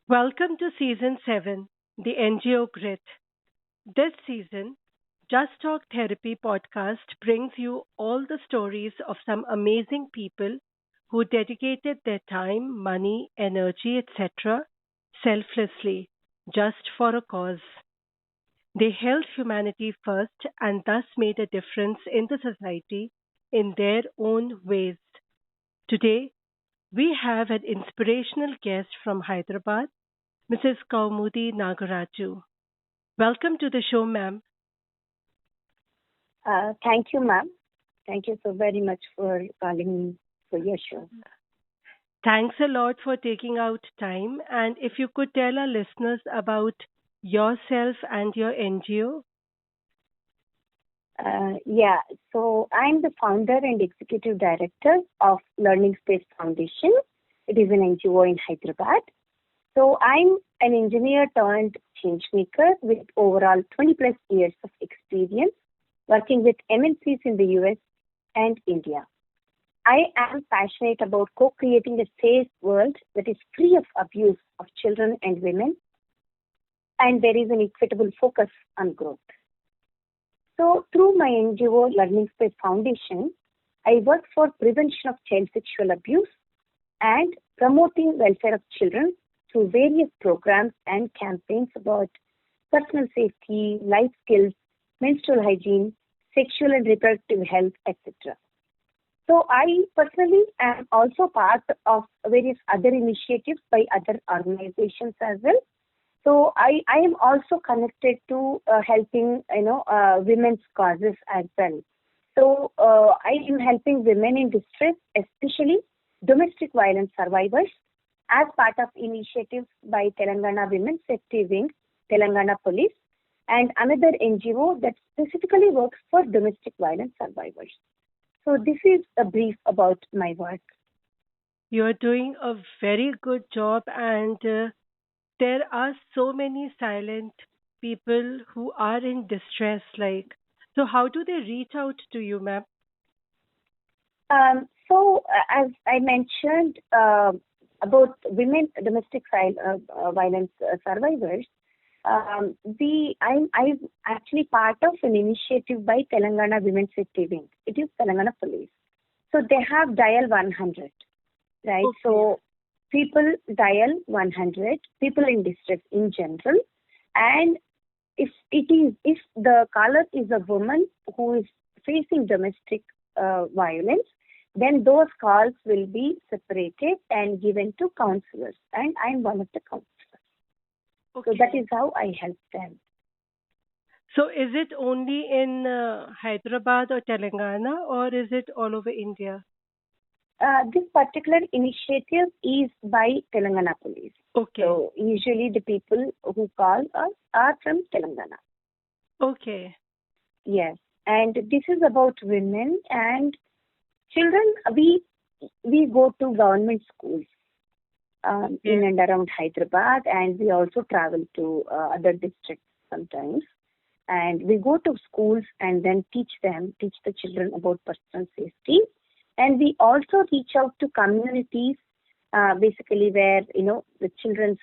Welcome to Season 7, the NGO Grit. This season, Just Talk Therapy podcast brings you all the stories of some amazing people who dedicated their time, money, energy, etc. selflessly, just for a cause. They held humanity first and thus made a difference in the society in their own ways. Today, we have an inspirational guest from Hyderabad, Mrs. Kaumudi Nagaraju. Welcome to the show, ma'am. Thank you, ma'am. Thank you so very much for calling me for your show. Thanks a lot for taking out time. And if you could tell our listeners about yourself and your NGO. Yeah, so I'm the founder and executive director of Learning Space Foundation. It is an NGO in Hyderabad. So I'm an engineer turned change maker with overall 20 plus years of experience working with MNCs in the US and India. I am passionate about co-creating a safe world that is free of abuse of children and women, and there is an equitable focus on growth. So through my NGO Learning Space Foundation, I work for prevention of child sexual abuse and promoting welfare of children through various programs and campaigns about personal safety, life skills, menstrual hygiene, sexual and reproductive health, etc. So I personally am also part of various other initiatives by other organizations as well. So I am also connected to helping women's causes as well. So I am helping women in distress, especially domestic violence survivors, as part of initiatives by Telangana Women's Safety Wing, Telangana Police, and another NGO that specifically works for domestic violence survivors. So this is a brief about my work. You're doing a very good job, and there are so many silent people who are in distress. So how do they reach out to you, ma'am? As I mentioned about women domestic violence survivors, I'm actually part of an initiative by Telangana Women's Safety Wing. It is Telangana Police. So they have dial 100, right? Okay. So people dial 100, people in distress in general, and if the caller is a woman who is facing domestic violence, then those calls will be separated and given to counselors, and I'm one of the counselors. So that Okay. is how I help them. So is it only in Hyderabad or Telangana, or is it all over India? This particular initiative is by Telangana Police. Okay. So usually the people who call us are from Telangana. Okay. Yes, and this is about women and children. We go to government schools in Okay. and around Hyderabad, and we also travel to other districts sometimes. And we go to schools and then teach the children about personal safety. And we also reach out to communities, basically where the children's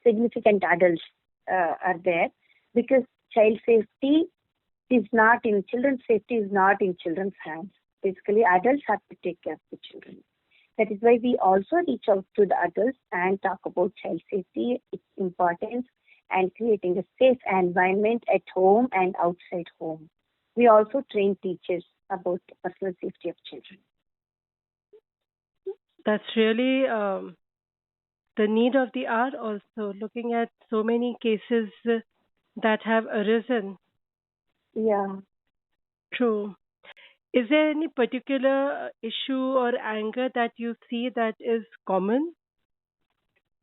significant adults are there, because child safety is not in children's safety is not in children's hands. Basically, adults have to take care of the children. That is why we also reach out to the adults and talk about child safety, its importance, and creating a safe environment at home and outside home. We also train teachers about personal safety of children. That's really the need of the hour also, looking at so many cases that have arisen. Yeah. True. Is there any particular issue or anger that you see that is common?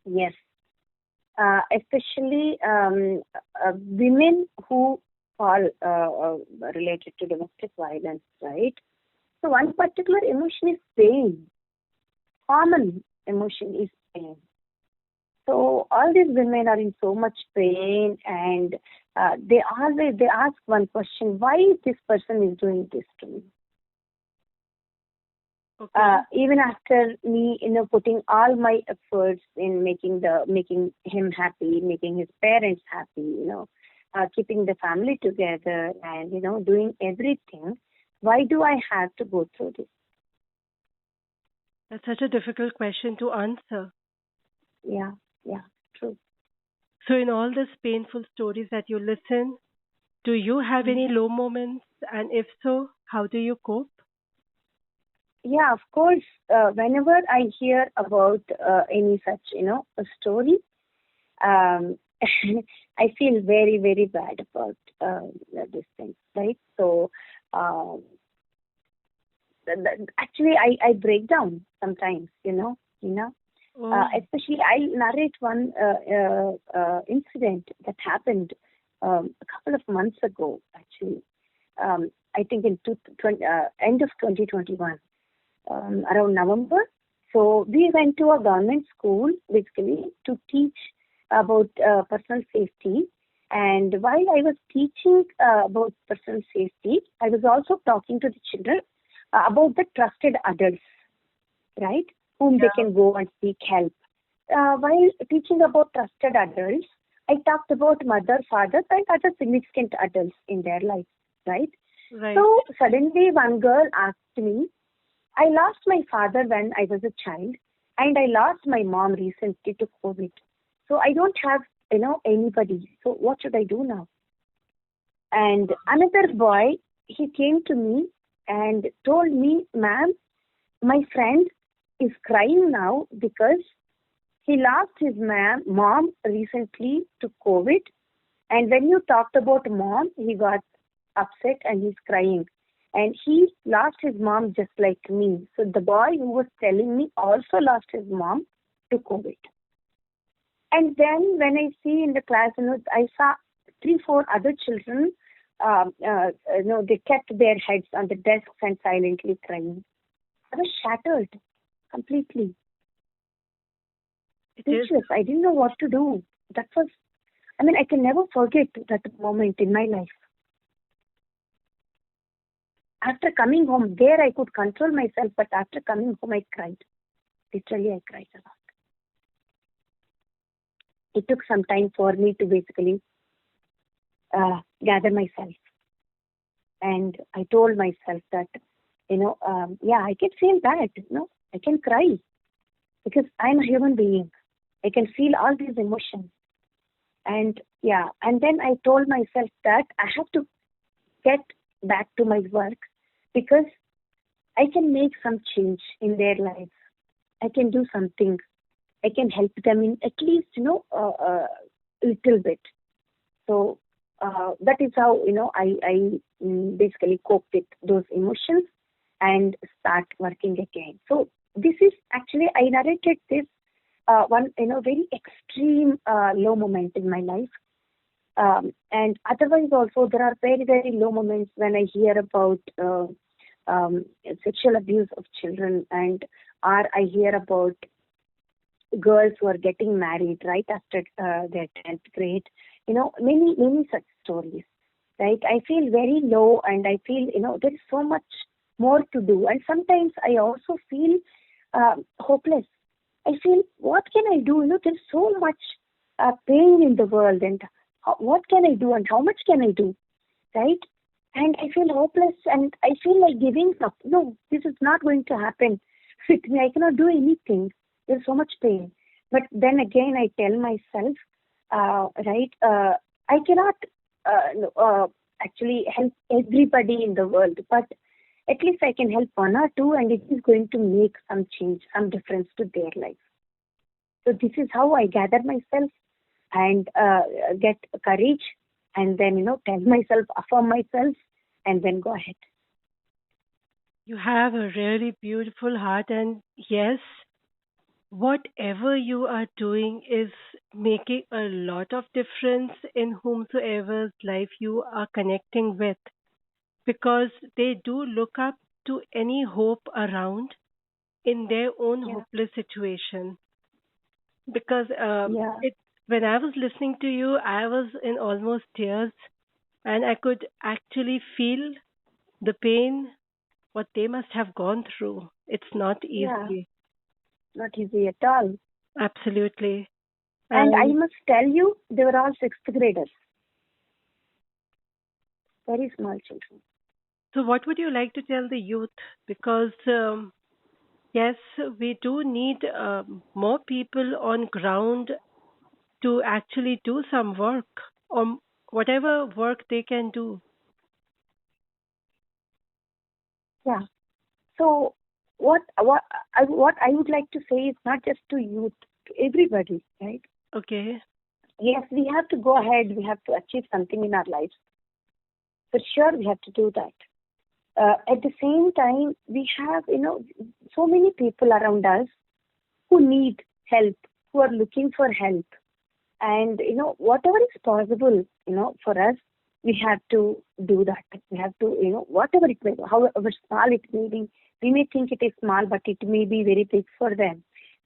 Yes. Especially women who are related to domestic violence, right? So one particular emotion is pain. Common emotion is pain. So all these women are in so much pain, and they ask one question: why this person is doing this to me? Okay. Even after me, putting all my efforts in making him happy, making his parents happy, keeping the family together, and doing everything. Why do I have to go through this? That's such a difficult question to answer. Yeah, yeah, true. So, in all these painful stories that you listen, do you have any Mhm. low moments? And if so, how do you cope? Yeah, of course. Whenever I hear about any such, a story, um, I feel very, very bad about this thing, right? So, um, actually, I break down sometimes, Oh, especially I narrate one incident that happened a couple of months ago, actually. I think in end of 2021, around November. So we went to a government school basically to teach about personal safety. And while I was teaching about personal safety, I was also talking to the children about the trusted adults, right, whom they yeah, can go and seek help. While teaching about trusted adults, I talked about mother, father, and other significant adults in their life, right? right. So suddenly one girl asked me, I lost my father when I was a child, and I lost my mom recently to COVID. So I don't have, anybody. So what should I do now? And another boy, he came to me and told me, ma'am, my friend is crying now because he lost his mom recently to COVID. And when you talked about mom, he got upset and he's crying. And he lost his mom just like me. So the boy who was telling me also lost his mom to COVID. And then when I see in the class, I saw three, four other children. They kept their heads on the desks and silently crying. I was shattered completely, It is. speechless. I didn't know what to do. That was, I can never forget that moment in my life. After coming home, there I could control myself, but after coming home, I cried. Literally, I cried a lot. It took some time for me to basically gather myself. And I told myself that, yeah, I can feel bad, I can cry because I'm a human being. I can feel all these emotions. And yeah, and then I told myself that I have to get back to my work because I can make some change in their lives. I can do something. I can help them in at least, a little bit. So that is how, I basically cope with those emotions and start working again. So this is actually, I narrated this one, very extreme low moment in my life. And otherwise also there are very, very low moments when I hear about sexual abuse of children, and or I hear about girls who are getting married right after their 10th grade. Many, many such stories, right? I feel very low and I feel, there is so much more to do. And sometimes I also feel hopeless. I feel, what can I do? There's so much pain in the world, and what can I do and how much can I do, right? And I feel hopeless and I feel like giving up. No, this is not going to happen with me. I cannot do anything. There's so much pain. But then again, I tell myself, right, I cannot no, actually help everybody in the world, but at least I can help one or two, and it is going to make some change, some difference to their life. So this is how I gather myself and get courage, and then tell myself, affirm myself, and then go ahead. You have a really beautiful heart, and yes, whatever you are doing is making a lot of difference in whomsoever's life you are connecting with, because they do look up to any hope around in their own Yeah, hopeless situation. Because yeah, it when I was listening to you, I was in almost tears, and I could actually feel the pain, what they must have gone through. It's not Yeah, easy. not easy at all. Absolutely. And I And must tell you, they were all sixth graders, very small children. so, what would you like to tell the youth? Because yes, we do need more people on ground to actually do some work or whatever work they can do. Yeah. So what I would like to say is not just to youth, to everybody, right? Okay. Yes, we have to go ahead. We have to achieve something in our lives. For sure, we have to do that. At the same time, we have, so many people around us who need help, who are looking for help. And, whatever is possible, for us, we have to do that. We have to, whatever it may be, however small it may be, we may think it is small, but it may be very big for them.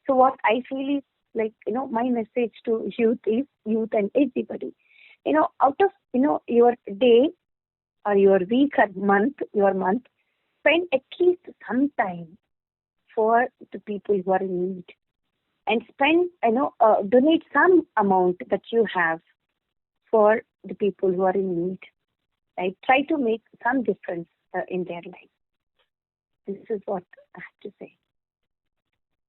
So what I feel is like, my message to youth is youth and everybody, out of, your day or your week or month, spend at least some time for the people who are in need and donate some amount that you have for the people who are in need. Right? Try to make some difference in their life. This is what I have to say.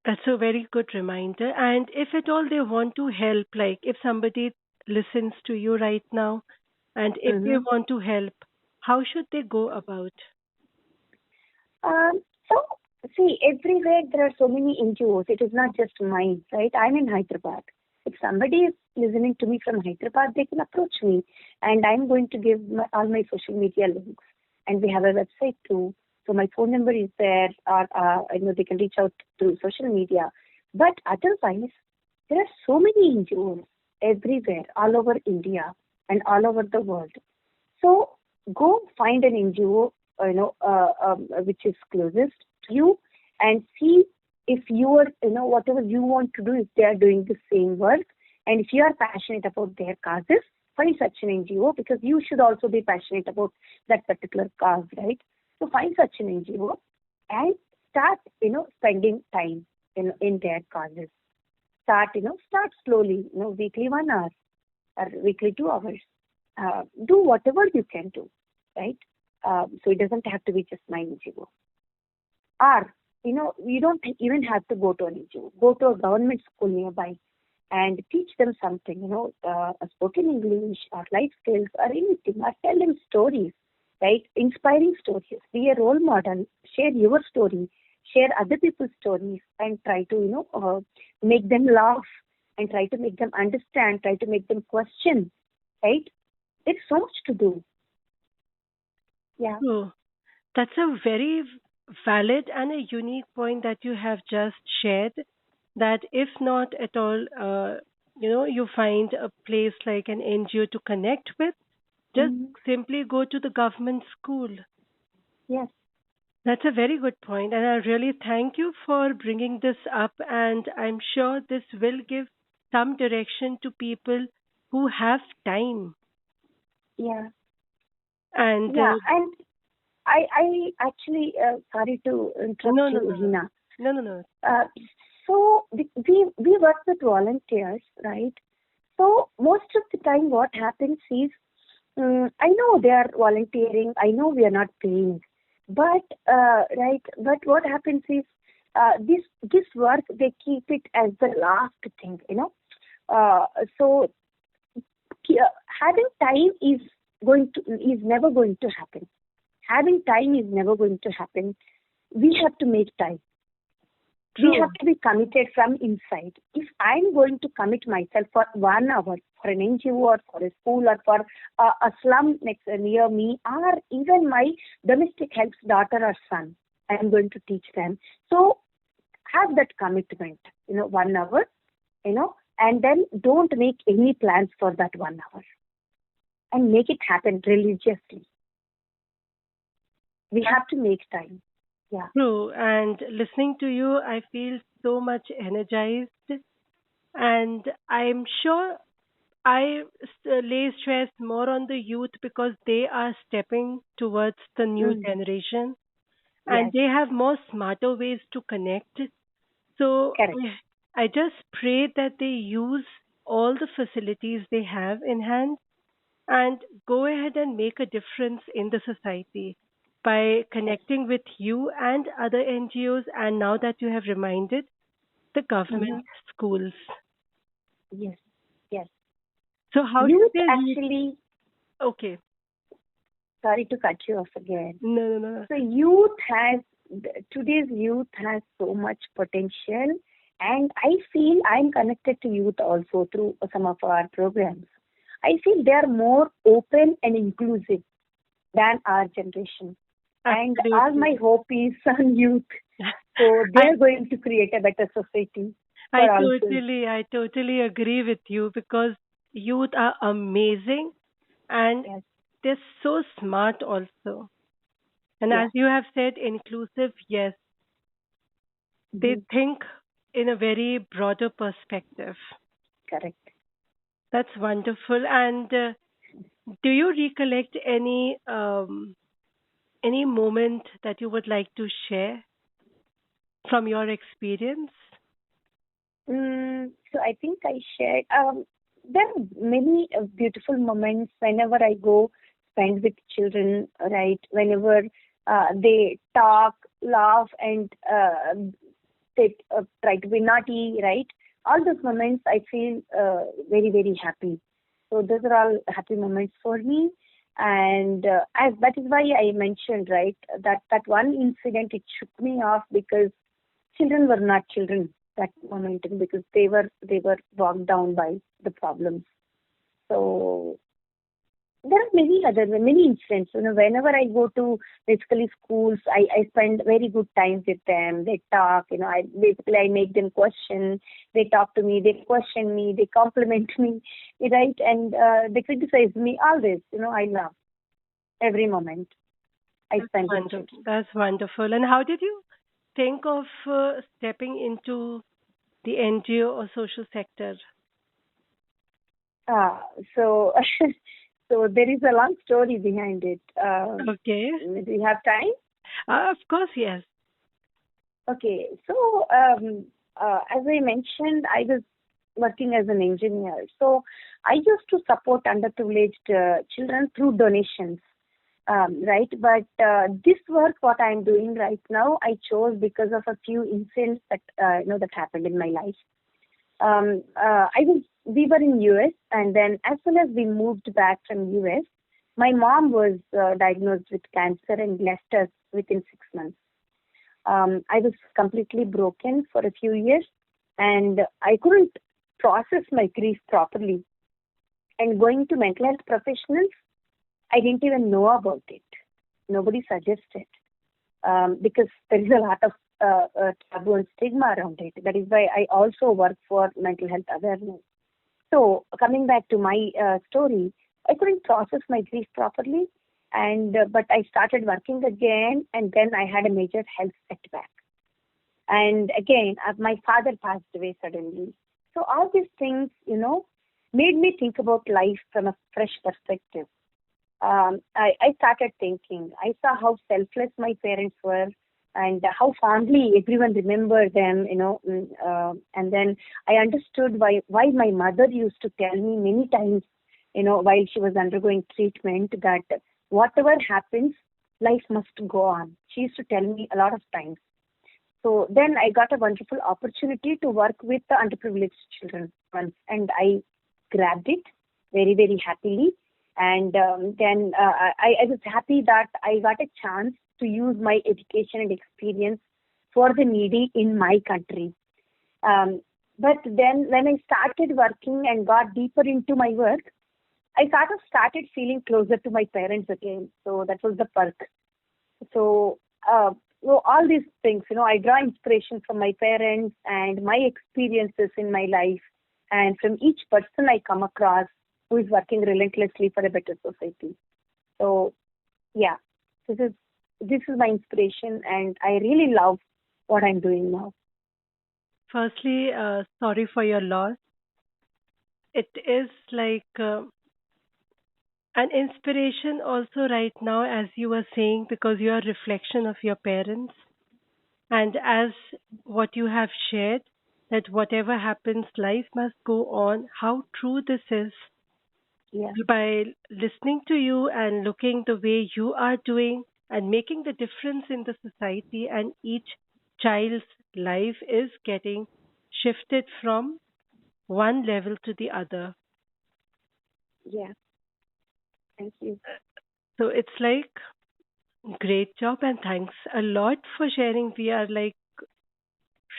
That's a very good reminder. And if at all they want to help, like if somebody listens to you right now and if they Mm-hmm. want to help, how should they go about? So, see, everywhere there are so many NGOs. It is not just mine, right? I'm in Hyderabad. If somebody is listening to me from Hyderabad, they can approach me, and I'm going to give all my social media links. And we have a website too. So my phone number is there, or they can reach out through social media. But otherwise, there are so many NGOs everywhere, all over India and all over the world. So go find an NGO, which is closest to you, and see if you are, whatever you want to do, if they are doing the same work, and if you are passionate about their causes, find such an NGO because you should also be passionate about that particular cause, right? So find such an NGO and start, spending time in their causes. Start slowly, weekly 1 hour or weekly 2 hours. Do whatever you can do, right? So it doesn't have to be just my NGO. Or, you don't even have to go to an NGO. Go to a government school nearby and teach them something, a spoken English or life skills or anything, or tell them stories, right? Inspiring stories. Be a role model. Share your story. Share other people's stories and try to, make them laugh and try to make them understand, try to make them question, right? There's so much to do. Yeah. So that's a very valid and a unique point that you have just shared. That if not at all, you find a place like an NGO to connect with, just Hmm. simply go to the government school. Yes. That's a very good point, and I really thank you for bringing this up. And I'm sure this will give some direction to people who have time. Yeah. And Yeah. And I actually, sorry to interrupt no, no, you, no, no, Hina. no, no, no. Uh, so we work with volunteers, right? So most of the time, what happens is, I know they are volunteering. I know we are not paying, but right. But what happens is, this work they keep it as the last thing, Uh, so having time is never going to happen. Having time is never going to happen. We have to make time. We have True. to be committed from inside. If I'm going to commit myself for 1 hour for an NGO or for a school or for a slum near me or even my domestic help's daughter or son, I'm going to teach them. So have that commitment, 1 hour, and then don't make any plans for that 1 hour and make it happen religiously. We have to make time. Yeah. True. And listening to you, I feel so much energized. And I'm sure lay stress more on the youth because they are stepping towards the new Mm. generation. and Yes. they have more smarter ways to connect. So Correct. I just pray that they use all the facilities they have in hand and go ahead and make a difference in the society by Yes. connecting with you and other NGOs, and now that you have reminded, the Mm-hmm. government schools. Yes. Yes. So how should Youth they use? actually, Okay, sorry to cut you off again. no, no, no. So today's youth has so much potential, and I feel I'm connected to youth also through some of our programs. I feel they are more open and inclusive than our generation. And all my Absolutely. hope is on youth. So they I are going to create a better society I for all of us. totally agree with you because youth are amazing and Yes. they're so smart also. And Yeah. as you have said, inclusive, yes, they Hmm. think in a very broader perspective. Correct. That's wonderful. And do you recollect any moment that you would like to share from your experience? So I think I shared. There are many beautiful moments whenever I go spend with children. Right, whenever they talk, laugh, and they try to be naughty. Right, all those moments I feel very very happy. So those are all happy moments for me. And that is why I mentioned right that one incident it shook me off because children were not children that moment because they were bogged down by the problems. So there are many incidents. Whenever I go to basically schools, I spend very good times with them. They talk. I make them question. They talk to me. They question me. They compliment me, right? And they criticize me. All this, I love every moment I That's spend with wonderful. children. That's wonderful. And how did you think of stepping into the NGO or social sector? Uh, so so there is a long story behind it. Okay. Do you have time? Of course, yes. Okay. So as I mentioned, I was working as an engineer. So I used to support underprivileged children through donations. Right, but this work, what I'm doing right now, I chose because of a few incidents that that happened in my life. We were in US, and then as soon as we moved back from US, my mom was diagnosed with cancer and left us within 6 months. I was completely broken for a few years, and I couldn't process my grief properly. And going to mental health professionals, I didn't even know about it. Nobody suggested because there is a lot of taboo and stigma around it. That is why I also work for mental health awareness. So coming back to my story, I couldn't process my grief properly, and but I started working again, and then I had a major health setback. And again, my father passed away suddenly. So all these things, made me think about life from a fresh perspective. I started thinking. I saw how selfless my parents were and how fondly everyone remembered them, and then I understood why my mother used to tell me many times, while she was undergoing treatment, that whatever happens, life must go on. She used to tell me a lot of times. So then I got a wonderful opportunity to work with the underprivileged children once, and I grabbed it very, very happily. And then I was happy that I got a chance to use my education and experience for the needy in my country. Um, but then when I started working and got deeper into my work, I sort of started feeling closer to my parents again. So that was the perk. So, all these things, I draw inspiration from my parents and my experiences in my life, and from each person I come across who is working relentlessly for a better society. So, yeah, this is this is my inspiration, and I really love what I'm doing now. Firstly, sorry for your loss. It is like An inspiration also right now, as you were saying, because you are a reflection of your parents. And as what you have shared, that whatever happens, life must go on. How true this is. Yeah, By listening to you and looking the way you are doing and making the difference in the society, and each child's life is getting shifted from one level to the other. yeah. Thank you. So it's like great job and thanks a lot for sharing. We are like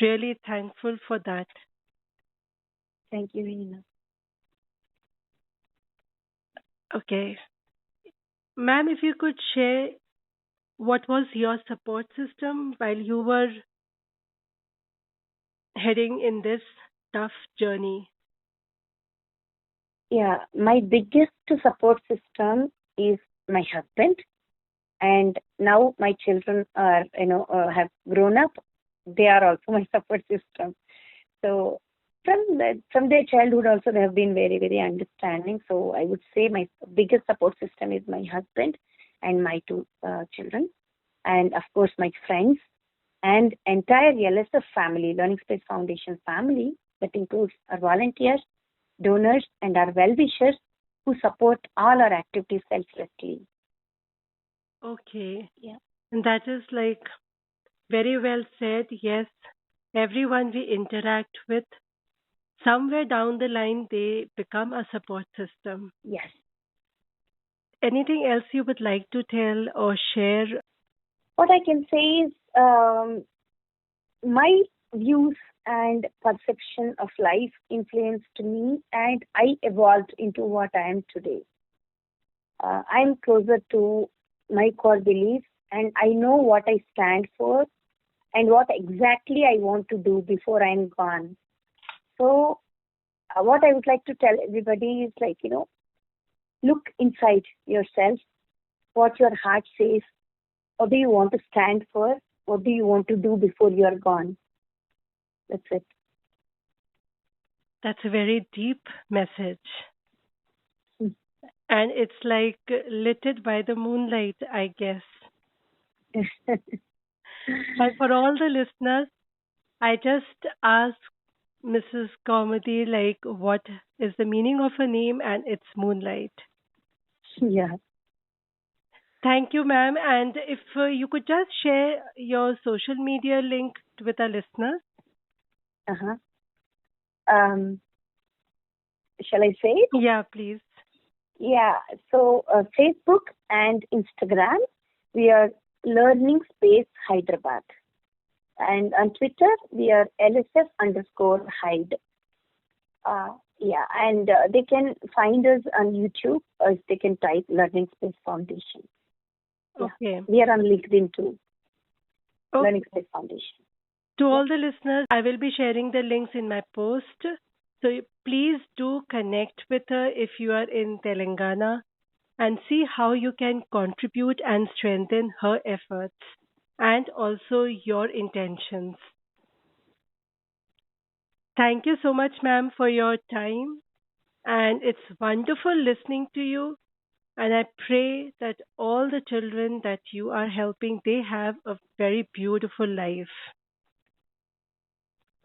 really thankful for that. Thank you, Hina. Okay. Ma'am, if you could share what was your support system while you were heading in this tough journey? Yeah, my biggest support system is my husband, and now my children are, have grown up. They are also my support system. So from their childhood also they have been very very understanding. So I would say my biggest support system is my husband and my two children, and of course my friends and entire LSF family, Learning Space Foundation family, that includes our volunteers, donors, and our well-wishers who support all our activities selflessly. Okay. Yeah. And that is like very well said. Yes, everyone we interact with, somewhere down the line, they become a support system. Yes. Anything else you would like to tell or share? What I can say is my views and perception of life influenced me, and I evolved into what I am today. I'm closer to my core beliefs, and I know what I stand for and what exactly I want to do before I'm gone. So, what I would like to tell everybody is like, look inside yourself, what your heart says, what do you want to stand for, what do you want to do before you are gone. That's it. That's a very deep message. And it's like lit by the moonlight, I guess. But for all the listeners, I just asked Mrs. Kaumudi, like, what is the meaning of a name, and it's moonlight. Yeah. Thank you, ma'am. And if you could just share your social media link with our listeners. Uh-huh. Um, shall I say it? Yeah, please. Yeah. So, Facebook and Instagram, we are Learning Space Hyderabad. And on Twitter, we are LSF underscore Hyde. Yeah, and they can find us on YouTube, or they can type Learning Space Foundation. Yeah, Okay. we are on LinkedIn too, Okay. Learning Space Foundation. To Yeah, all the listeners, I will be sharing the links in my post. So please do connect with her if you are in Telangana and see how you can contribute and strengthen her efforts and also your intentions. Thank you so much, ma'am, for your time. And it's wonderful listening to you. And I pray that all the children that you are helping, they have a very beautiful life.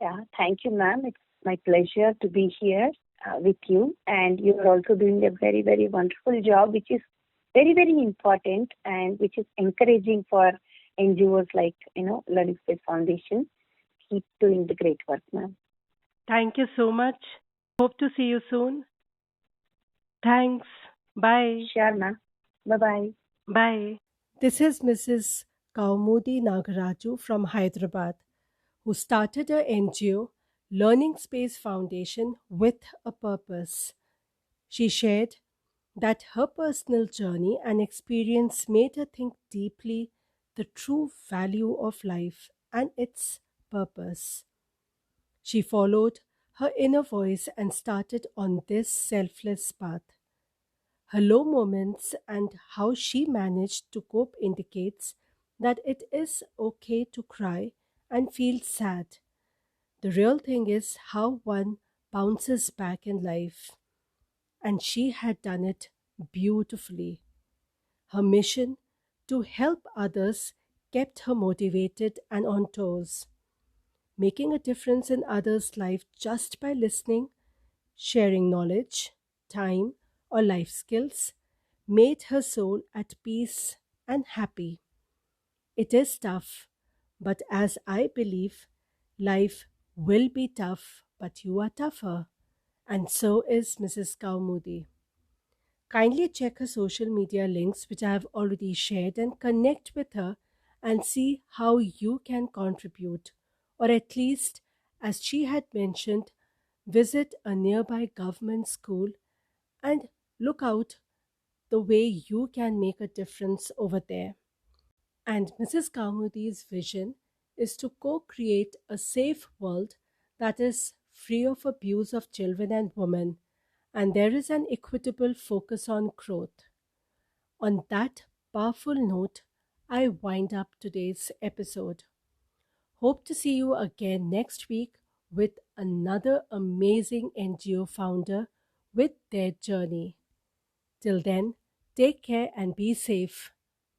yeah. Thank you, ma'am. It's my pleasure to be here with you, and you are also doing a very, very wonderful job, which is very, very important and which is encouraging for NGOs like Learning Space Foundation. Keep doing the great work, ma'am. Thank you so much. Hope to see you soon. Thanks. Bye. Sure, ma'am. Bye bye. Bye. This is Mrs. Kaumudi Nagaraju from Hyderabad, who started a NGO, Learning Space Foundation, with a purpose. She shared that her personal journey and experience made her think deeply the true value of life and its purpose. She followed her inner voice and started on this selfless path. Her low moments and how she managed to cope indicates that it is okay to cry and feel sad. The real thing is how one bounces back in life, and she had done it beautifully. Her mission to help others kept her motivated and on toes, making a difference in others' life just by listening, sharing knowledge, time, or life skills made her soul at peace and happy. It is tough, but as I believe, life will be tough, but you are tougher. And so is Mrs. Kaumudi. Kindly check her social media links, which I have already shared, and connect with her and see how you can contribute. Or at least, as she had mentioned, visit a nearby government school and look out the way you can make a difference over there. And Mrs. Kaumudi's vision is to co create a safe world that is free of abuse of children and women, and there is an equitable focus on growth. On that powerful note, I wind up today's episode. Hope to see you again next week with another amazing NGO founder with their journey. Till then, take care and be safe.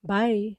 Bye.